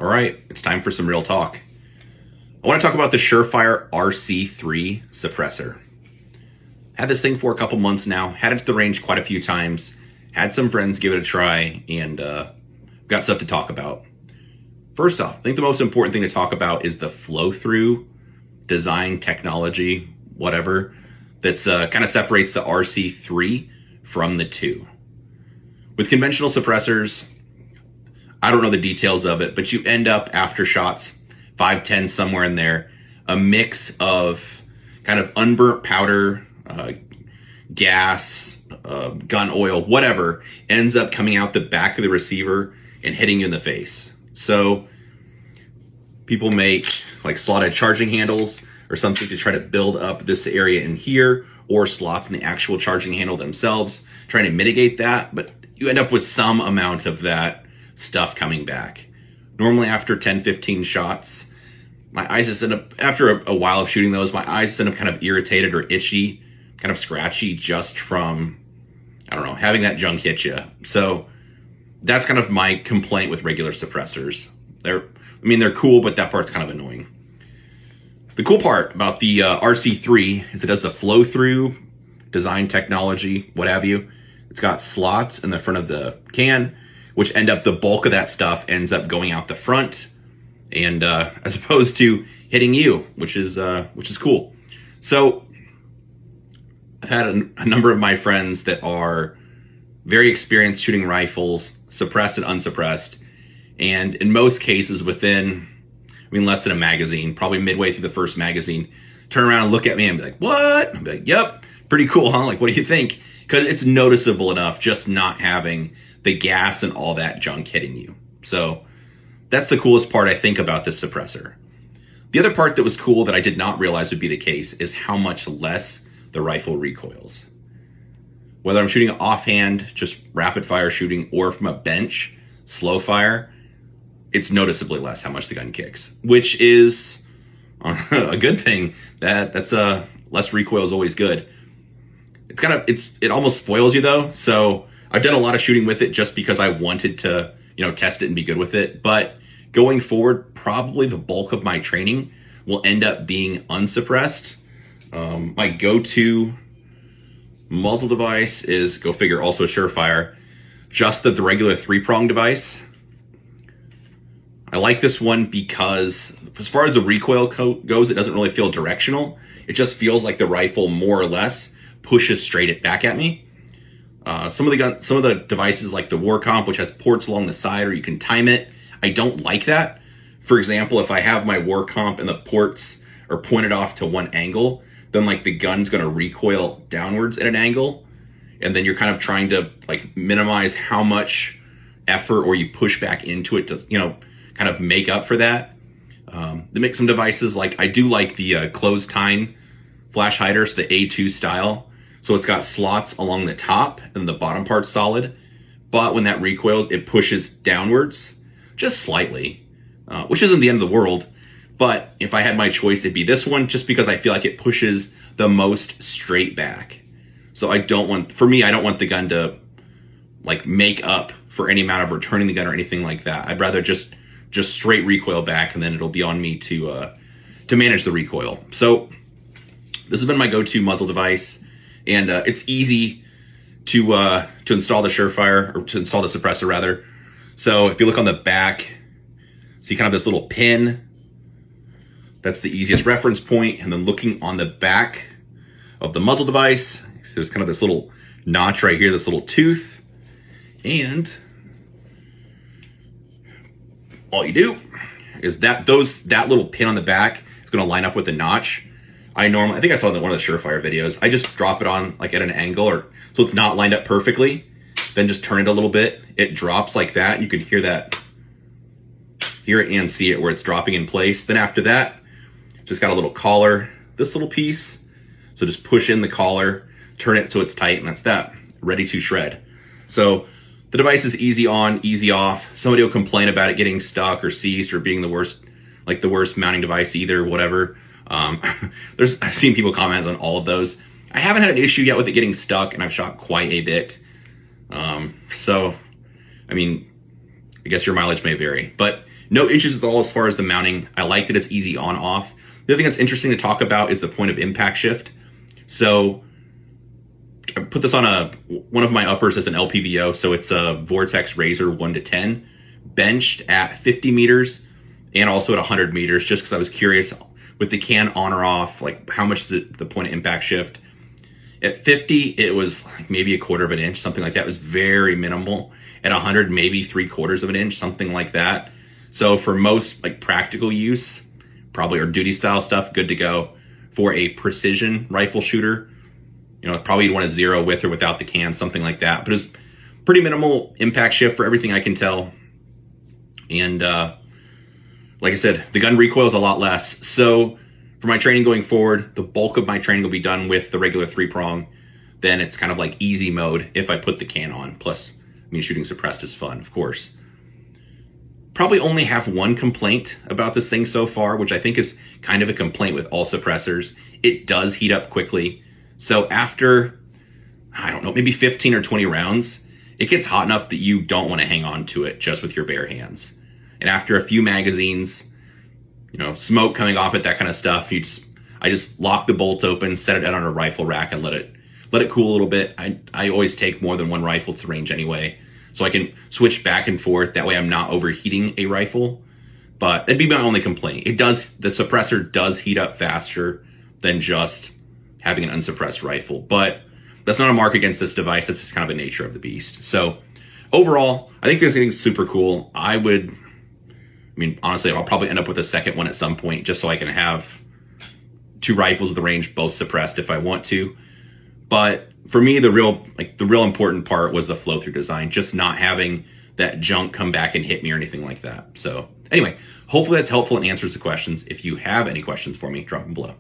All right, it's time for some real talk. I want to talk about the Surefire RC3 suppressor. Had this thing for a couple months now, had it to the range quite a few times, had some friends give it a try, and got stuff to talk about. First off, I think the most important thing to talk about is the flow-through design technology, whatever, that's kind of separates the RC3 from the 2. With conventional suppressors, I don't know the details of it, but you end up after shots 5, 10, somewhere in there, a mix of kind of unburnt powder, gas, gun oil, whatever, ends up coming out the back of the receiver and hitting you in the face. So people make like slotted charging handles or something to try to build up this area in here, or slots in the actual charging handle themselves, trying to mitigate that, but you end up with some amount of that stuff coming back. Normally after 10, 15 shots, my eyes just end up, after a while of shooting those, my eyes just end up kind of irritated or itchy, kind of scratchy just from, I don't know, having that junk hit you. So that's kind of my complaint with regular suppressors. They're cool, but that part's kind of annoying. The cool part about the RC3 is it does the flow-through design technology, what have you. It's got slots in the front of the can, which end up, the bulk of that stuff ends up going out the front, and as opposed to hitting you, which is cool. So I've had a number of my friends that are very experienced shooting rifles, suppressed and unsuppressed, and in most cases within, less than a magazine, probably midway through the first magazine, turn around and look at me and be like, what? I'll be like, yep, pretty cool, huh? Like, what do you think? Because it's noticeable enough just not having the gas and all that junk hitting you. So that's the coolest part, I think, about this suppressor. The other part that was cool that I did not realize would be the case is how much less the rifle recoils. Whether I'm shooting offhand, just rapid fire shooting, or from a bench, slow fire, it's noticeably less how much the gun kicks, which is a good thing. That's less recoil is always good. It almost spoils you though. So I've done a lot of shooting with it just because I wanted to, test it and be good with it. But going forward, probably the bulk of my training will end up being unsuppressed. My go-to muzzle device is, go figure, also a Surefire, just the regular 3-prong device. I like this one because as far as the recoil goes, it doesn't really feel directional. It just feels like the rifle more or less pushes straight back at me. Some of the devices like the War Comp, which has ports along the side or you can time it, I don't like that. For example, if I have my War Comp and the ports are pointed off to one angle, then like the gun's gonna recoil downwards at an angle, and then you're kind of trying to like minimize how much effort or you push back into it to, kind of make up for that. They make some devices like, I do like the closed tine flash hider, so the A2 style. So it's got slots along the top and the bottom part's solid, but when that recoils, it pushes downwards just slightly, which isn't the end of the world. But if I had my choice, it'd be this one, just because I feel like it pushes the most straight back. So I don't want the gun to like make up for any amount of returning the gun or anything like that. I'd rather just straight recoil back, and then it'll be on me to manage the recoil. So this has been my go-to muzzle device, and it's easy to install the Surefire, or to install the suppressor rather. So if you look on the back, see kind of this little pin. That's the easiest reference point. And then looking on the back of the muzzle device, there's kind of this little notch right here, this little tooth. And all you do is that little pin on the back is going to line up with the notch. I think I saw in one of the Surefire videos, I just drop it on like at an angle, or so it's not lined up perfectly. Then just turn it a little bit. It drops like that. And you can hear it and see it where it's dropping in place. Then after that, just got a little collar, this little piece. So just push in the collar, turn it so it's tight, and that's that, ready to shred. So the device is easy on, easy off. Somebody will complain about it getting stuck or seized or being the worst mounting device either, whatever. I've seen people comment on all of those. I haven't had an issue yet with it getting stuck, and I've shot quite a bit. So, I mean, I guess your mileage may vary, but No issues at all as far as the mounting. I like that it's easy on off. The other thing that's interesting to talk about is the point of impact shift. So I put this on one of my uppers as an LPVO, so it's a Vortex Razor 1-10, benched at 50 meters and also at 100 meters, just because I was curious with the can on or off, like how much is the point of impact shift. At 50, it was like maybe 1/4 of an inch, something like that. It was very minimal. At 100, maybe 3/4 of an inch, something like that. So for most like practical use, probably our duty style stuff, good to go. For a precision rifle shooter, you know, probably you'd want a 0 with or without the can, something like that. But it was pretty minimal impact shift for everything I can tell. And like I said, the gun recoil is a lot less. So for my training going forward, the bulk of my training will be done with the regular 3-prong. Then it's kind of like easy mode if I put the can on. Plus, I mean, shooting suppressed is fun, of course. Probably only have one complaint about this thing so far, which I think is kind of a complaint with all suppressors. It does heat up quickly. So after, I don't know, maybe 15 or 20 rounds, it gets hot enough that you don't want to hang on to it just with your bare hands. And after a few magazines, you know, smoke coming off it, that kind of stuff, I just lock the bolt open, set it out on a rifle rack, and let it cool a little bit. I always take more than one rifle to range anyway, so I can switch back and forth. That way I'm not overheating a rifle. But that'd be my only complaint. The suppressor does heat up faster than just having an unsuppressed rifle. But that's not a mark against this device. That's just kind of the nature of the beast. So overall, I think this thing's super cool. I mean, honestly, I'll probably end up with a second one at some point just so I can have 2 rifles at the range, both suppressed if I want to. But for me, the real important part was the flow through design, just not having that junk come back and hit me or anything like that. So anyway, hopefully that's helpful and answers the questions. If you have any questions for me, drop them below.